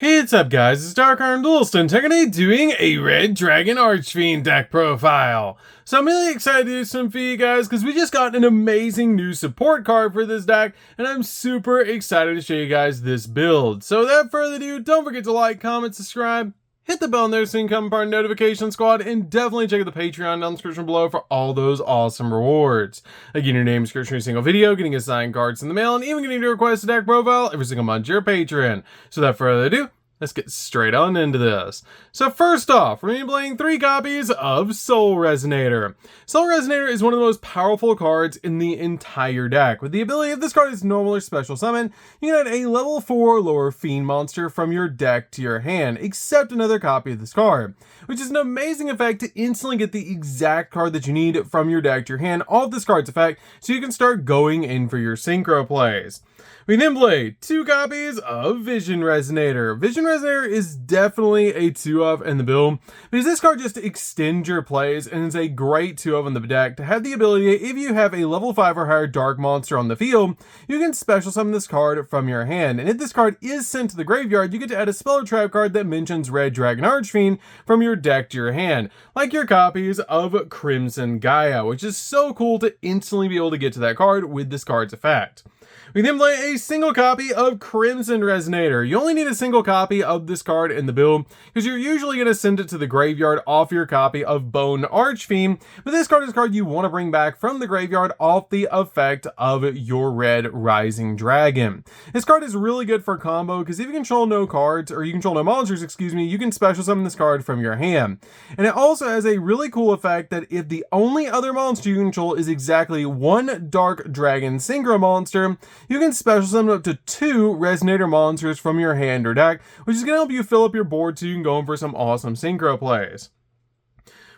Hey, what's up guys, it's DarkArmedDuelist and today doing a Red Dragon Archfiend deck profile. So I'm really excited to do some for you guys because we just got an amazing new support card for this deck and I'm super excited to show you guys this build. So without further ado, don't forget to like, comment, subscribe, hit the bell in there so you can become part of the notification squad, and definitely check out the Patreon down in the description below for all those awesome rewards. Again, your name, description, every single video, getting assigned cards in the mail, and even getting to request a deck profile every single month to your Patreon. So without further ado, let's get straight on into this. So first off, we're going to be playing 3 copies of Soul Resonator. Soul Resonator is one of the most powerful cards in the entire deck. With the ability, if this card is normal or special summon, you can add a level 4 or lower fiend monster from your deck to your hand, except another copy of this card, which is an amazing effect to instantly get the exact card that you need from your deck to your hand off this card's effect, so you can start going in for your synchro plays. We then play 2 copies of Vision Resonator. Vision Resonator is definitely a 2-of in the build, because this card just extends your plays and is a great 2-of in the deck to have the ability, if you have a level 5 or higher dark monster on the field, you can special summon this card from your hand. And if this card is sent to the graveyard, you get to add a spell or trap card that mentions Red Dragon Archfiend from your deck to your hand, like your copies of Crimson Gaia, which is so cool to instantly be able to get to that card with this card's effect. We then play a single copy of Crimson Resonator. You only need a single copy of this card in the build, because you're usually going to send it to the graveyard off your copy of Bone Archfiend, but this card is a card you want to bring back from the graveyard off the effect of your Red Rising Dragon. This card is really good for combo, because if you control no cards, or you control no monsters, you can special summon this card from your hand. And it also has a really cool effect that if the only other monster you control is exactly 1 Dark Dragon Synchro monster, you can special summon up to 2 Resonator monsters from your hand or deck, which is going to help you fill up your board so you can go in for some awesome synchro plays.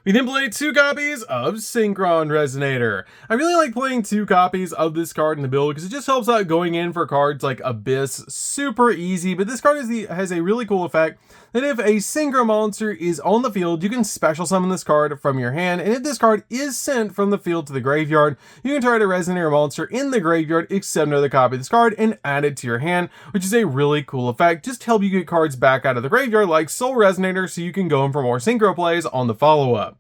We then play 2 copies of Synchron Resonator. I really like playing 2 copies of this card in the build because it just helps out going in for cards like Abyss super easy, but this card has a really cool effect that if a Synchro monster is on the field, you can special summon this card from your hand, and if this card is sent from the field to the graveyard, you can target a Resonator monster in the graveyard, accept another copy of this card, and add it to your hand, which is a really cool effect just to help you get cards back out of the graveyard like Soul Resonator so you can go in for more synchro plays on the follow-up.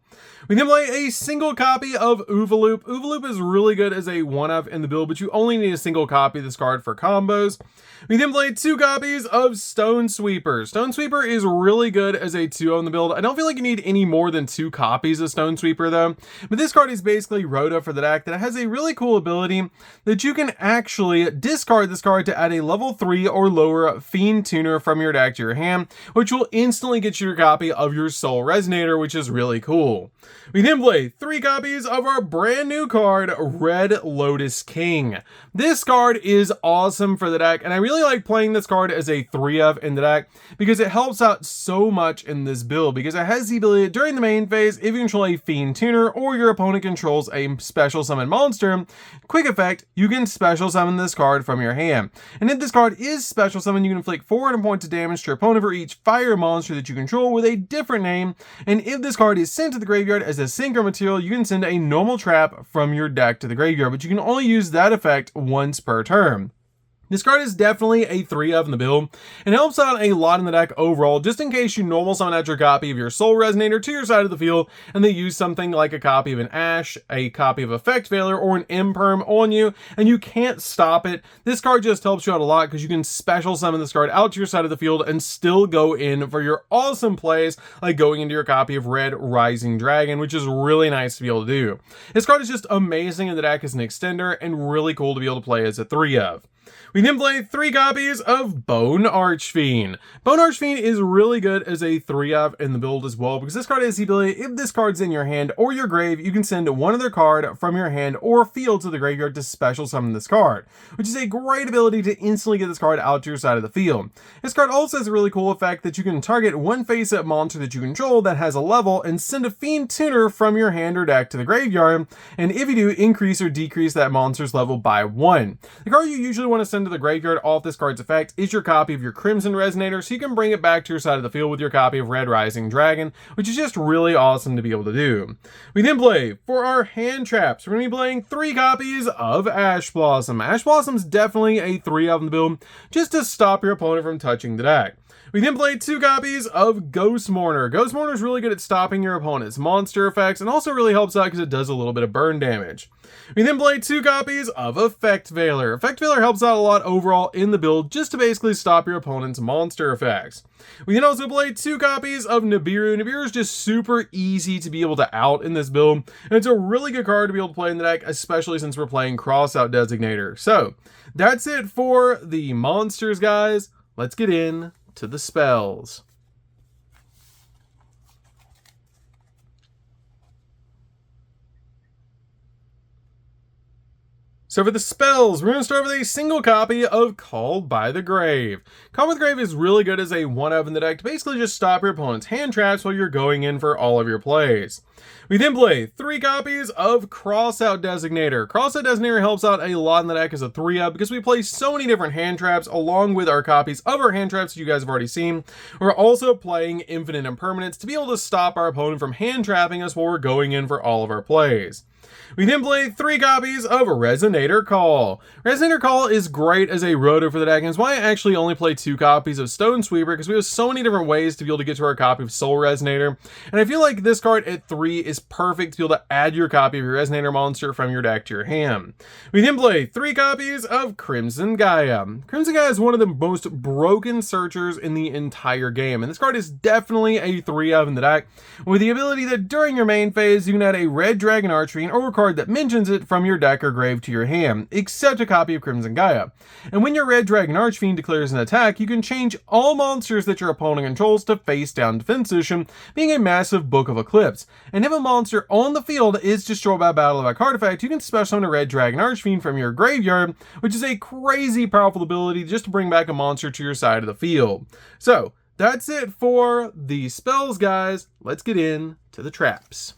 We then play a single copy of Awalt. Awalt is really good as a 1-of in the build, but you only need a single copy of this card for combos. We then play 2 copies of Stone Sweeper. Stone Sweeper is really good as a 2-of in the build. I don't feel like you need any more than 2 copies of Stone Sweeper though, but this card is basically Rhoda for the deck that has a really cool ability that you can actually discard this card to add a level 3 or lower Fiend Tuner from your deck to your hand, which will instantly get you your copy of your Soul Resonator, which is really cool. We then play 3 copies of our brand new card, Red Lotus King. This card is awesome for the deck, and I really like playing this card as a 3-of in the deck because it helps out so much in this build, because it has the ability during the main phase, if you control a Fiend Tuner or your opponent controls a special summon monster, quick effect, you can special summon this card from your hand. And if this card is special summon, you can inflict 400 points of damage to your opponent for each fire monster that you control with a different name, and if this card is sent to the graveyard as a synchro material, you can send a normal trap from your deck to the graveyard, but you can only use that effect once per turn. This card is definitely a 3-of in the build, and helps out a lot in the deck overall, just in case you normal summon out your copy of your Soul Resonator to your side of the field, and they use something like a copy of an Ash, a copy of Effect Failure, or an Imperm on you, and you can't stop it. This card just helps you out a lot, because you can special summon this card out to your side of the field and still go in for your awesome plays, like going into your copy of Red Rising Dragon, which is really nice to be able to do. This card is just amazing in the deck as an extender, and really cool to be able to play as a 3-of. We then play 3 copies of Bone Archfiend. Bone Archfiend is really good as a 3-of in the build as well, because this card has the ability, if this card's in your hand or your grave, you can send one other card from your hand or field to the graveyard to special summon this card, which is a great ability to instantly get this card out to your side of the field. This card also has a really cool effect that you can target one face-up monster that you control that has a level and send a Fiend Tuner from your hand or deck to the graveyard, and if you do, increase or decrease that monster's level by 1. The card you usually want to send to the graveyard off this card's effect is your copy of your Crimson Resonator, so you can bring it back to your side of the field with your copy of Red Rising Dragon, which is just really awesome to be able to do. We then play, for our hand traps, we're going to be playing 3 copies of Ash Blossom. Ash Blossom's definitely a 3-of in the build, just to stop your opponent from touching the deck. We then played 2 copies of Ghost Mourner. Ghost Mourner is really good at stopping your opponent's monster effects and also really helps out because it does a little bit of burn damage. We then played 2 copies of Effect Veiler. Effect Veiler helps out a lot overall in the build just to basically stop your opponent's monster effects. We then also played 2 copies of Nibiru. Nibiru is just super easy to be able to out in this build, and it's a really good card to be able to play in the deck, especially since we're playing Crossout Designator. So, that's it for the monsters, guys. Let's get in to the spells. So for the spells, we're going to start with a single copy of Called by the Grave. Called by the Grave is really good as a 1-of in the deck to basically just stop your opponent's hand traps while you're going in for all of your plays. We then play 3 copies of Crossout Designator. Crossout Designator helps out a lot in the deck as a 3-of because we play so many different hand traps along with our copies of our hand traps that you guys have already seen. We're also playing Infinite Impermanence to be able to stop our opponent from hand trapping us while we're going in for all of our plays. We then play 3 copies of Resonator Call. Resonator Call is great as a roto for the deck, and it's why I actually only play 2 copies of Stone Sweeper, because we have so many different ways to be able to get to our copy of Soul Resonator. And I feel like this card at 3 is perfect to be able to add your copy of your Resonator monster from your deck to your hand. We then play 3 copies of Crimson Gaia. Crimson Gaia is one of the most broken searchers in the entire game, and this card is definitely a 3-of in the deck, with the ability that during your main phase, you can add a Red Dragon Archfiend or a card that mentions it from your deck or grave to your hand, except a copy of Crimson Gaia. And when your Red Dragon Archfiend declares an attack, you can change all monsters that your opponent controls to face down defense position, being a massive Book of Eclipse. And if a monster on the field is destroyed by battle of a card effect, you can special summon a Red Dragon Archfiend from your graveyard, which is a crazy powerful ability just to bring back a monster to your side of the field. So that's it for the spells, guys. Let's get in to the traps.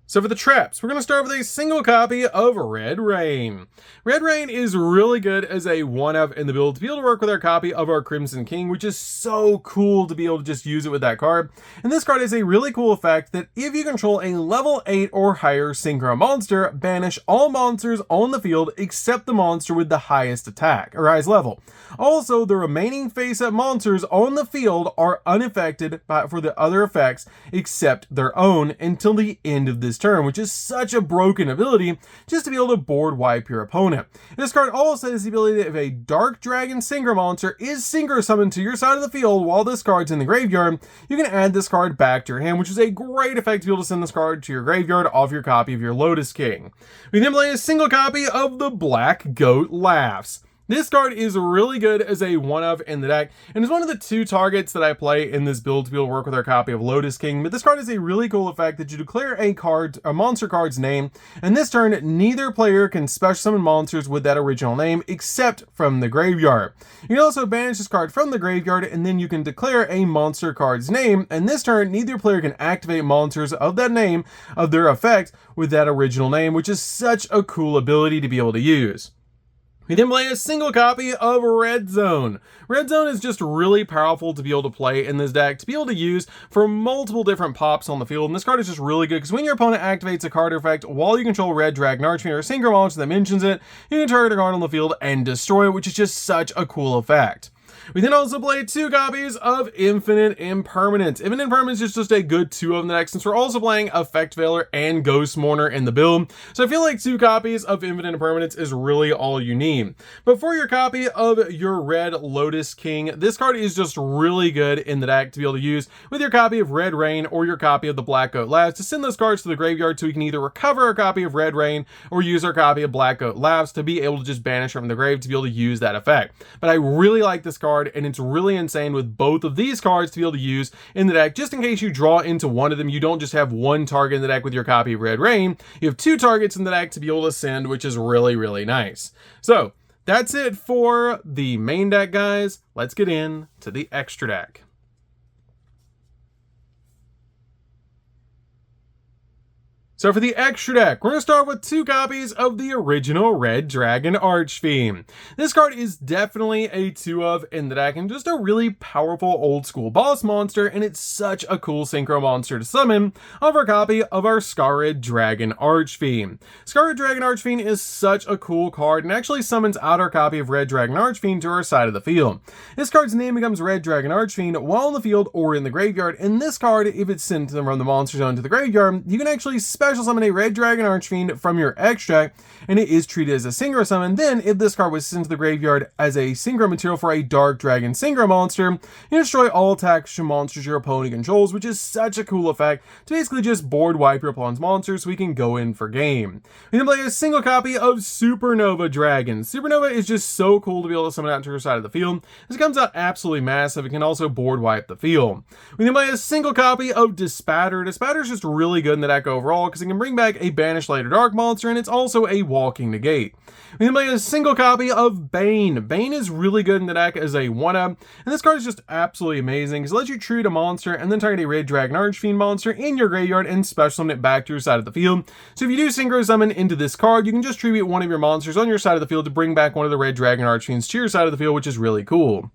So for the traps, we're going to start with a single copy of Red Rain. Red Rain is really good as a 1-of in the build to be able to work with our copy of our Crimson King, which is so cool to be able to just use it with that card. And this card has a really cool effect that if you control a level 8 or higher synchro monster, banish all monsters on the field except the monster with the highest attack, or highest level. Also, the remaining face-up monsters on the field are unaffected for the other effects except their own until the end of this turn, which is such a broken ability just to be able to board wipe your opponent. This card also has the ability that if a Dark Dragon Synchro monster is synchro summoned to your side of the field while this card's in the graveyard, you can add this card back to your hand, which is a great effect to be able to send this card to your graveyard off your copy of your Lotus King. We then play a single copy of the Black Goat Laughs. This card is really good as a 1-of in the deck, and is one of the 2 targets that I play in this build to be able to work with our copy of Lotus King. But this card is a really cool effect that you declare a monster card's name, and this turn, neither player can special summon monsters with that original name except from the graveyard. You can also banish this card from the graveyard, and then you can declare a monster card's name, and this turn, neither player can activate monsters of that name, of their effect, with that original name, which is such a cool ability to be able to use. We then play a single copy of Red Zone. Red Zone is just really powerful to be able to play in this deck, to be able to use for multiple different pops on the field. And this card is just really good because when your opponent activates a card effect while you control Red Dragon Archfiend or a synchro monster that mentions it, you can target a card on the field and destroy it, which is just such a cool effect. We then also played 2 copies of Infinite Impermanence. Infinite Impermanence is just a good 2-of in the deck since we're also playing Effect Veiler and Ghost Mourner in the build. So I feel like 2 copies of Infinite Impermanence is really all you need. But for your copy of your Red Lotus King, this card is just really good in the deck to be able to use with your copy of Red Rain or your copy of the Black Goat Laughs to send those cards to the graveyard so we can either recover our copy of Red Rain or use our copy of Black Goat Laughs to be able to just banish from the grave to be able to use that effect. But I really like this card, and it's really insane with both of these cards to be able to use in the deck. Just in case you draw into one of them, you don't just have one target in the deck with your copy of Red Rain. You have 2 targets in the deck to be able to send, which is really, really nice. So that's it for the main deck, guys. Let's get in to the extra deck. So for the extra deck, we're going to start with 2 copies of the original Red Dragon Archfiend. This card is definitely a 2 of in the deck and just a really powerful old school boss monster, and it's such a cool synchro monster to summon of our copy of our Scarred Dragon Archfiend. Scarred Dragon Archfiend is such a cool card and actually summons out our copy of Red Dragon Archfiend to our side of the field. This card's name becomes Red Dragon Archfiend while in the field or in the graveyard, and this card, if it's sent from the monster zone to the graveyard, you can actually special summon a Red Dragon Archfiend from your extract, and it is treated as a synchro summon. Then, if this card was sent to the graveyard as a synchro material for a Dark Dragon synchro monster, you destroy all attacks from monsters your opponent controls, which is such a cool effect to basically just board wipe your opponent's monsters so we can go in for game. We then play a single copy of Supernova Dragon. Supernova is just so cool to be able to summon out to your side of the field. As it comes out absolutely massive, it can also board wipe the field. We then play a single copy of Dispatter. Dispatter is just really good in the deck overall because it can bring back a Banish Later Dark monster, and it's also a walking negate. We then play a single copy of Bane. Bane is really good in the deck as a 1-up, and this card is just absolutely amazing because it lets you treat a monster and then target a Red Dragon Archfiend monster in your graveyard and special summon it back to your side of the field. So if you do synchro summon into this card, you can just tribute one of your monsters on your side of the field to bring back one of the Red Dragon Archfiends to your side of the field, which is really cool.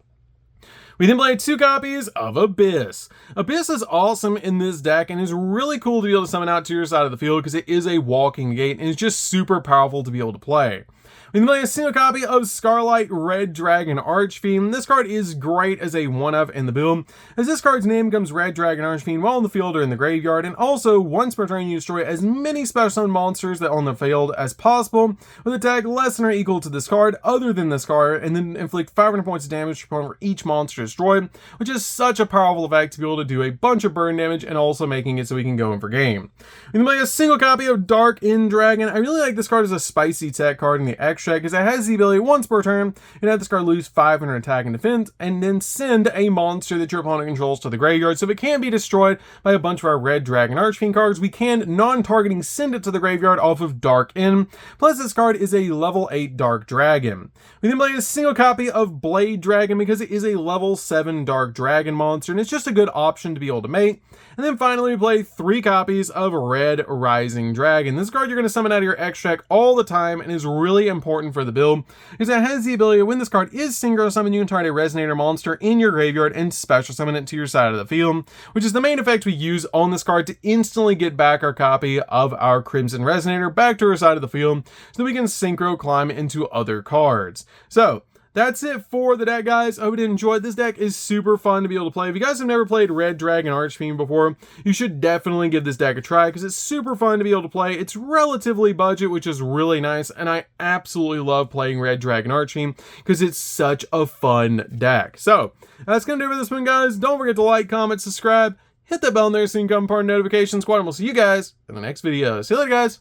We then play 2 copies of Abyss. Abyss is awesome in this deck and is really cool to be able to summon out to your side of the field because it is a walking gate and it's just super powerful to be able to play. We then play a single copy of Scarlight Red Dragon Archfiend. This card is great as a 1-of in the build, as this card's name becomes Red Dragon Archfiend while in the field or in the graveyard, and also once per turn you destroy as many special summon monsters that are on the field as possible with attack less than or equal to this card other than this card, and then inflict 500 points of damage for each monster destroyed, which is such a powerful effect to be able to do a bunch of burn damage and also making it so we can go in for game. We then play a single copy of Dark End Dragon. I really like this card as a spicy tech card in the extract because it has the ability once per turn and have this card lose 500 attack and defense, and then send a monster that your opponent controls to the graveyard. So if it can't be destroyed by a bunch of our Red Dragon Archfiend cards, we can non-targeting send it to the graveyard off of Dark End. Plus this card is a level 8 Dark Dragon. We then play a single copy of Blade Dragon because it is a level 7 Dark Dragon monster and it's just a good option to be able to make. And then finally we play 3 copies of Red Rising Dragon. This card you're going to summon out of your extract all the time and is really important for the build because it has the ability, when this card is synchro summon, you can target a Resonator monster in your graveyard and special summon it to your side of the field, which is the main effect we use on this card to instantly get back our copy of our Crimson Resonator back to our side of the field so that we can synchro climb into other cards. So that's it for the deck, guys. I hope you enjoyed. This deck is super fun to be able to play. If you guys have never played Red Dragon Archfiend before, you should definitely give this deck a try because it's super fun to be able to play. It's relatively budget, which is really nice, and I absolutely love playing Red Dragon Archfiend because it's such a fun deck. So that's going to do it for this one, guys. Don't forget to like, comment, subscribe, hit that bell in there so you can become part of the notification squad, and we'll see you guys in the next video. See you later, guys.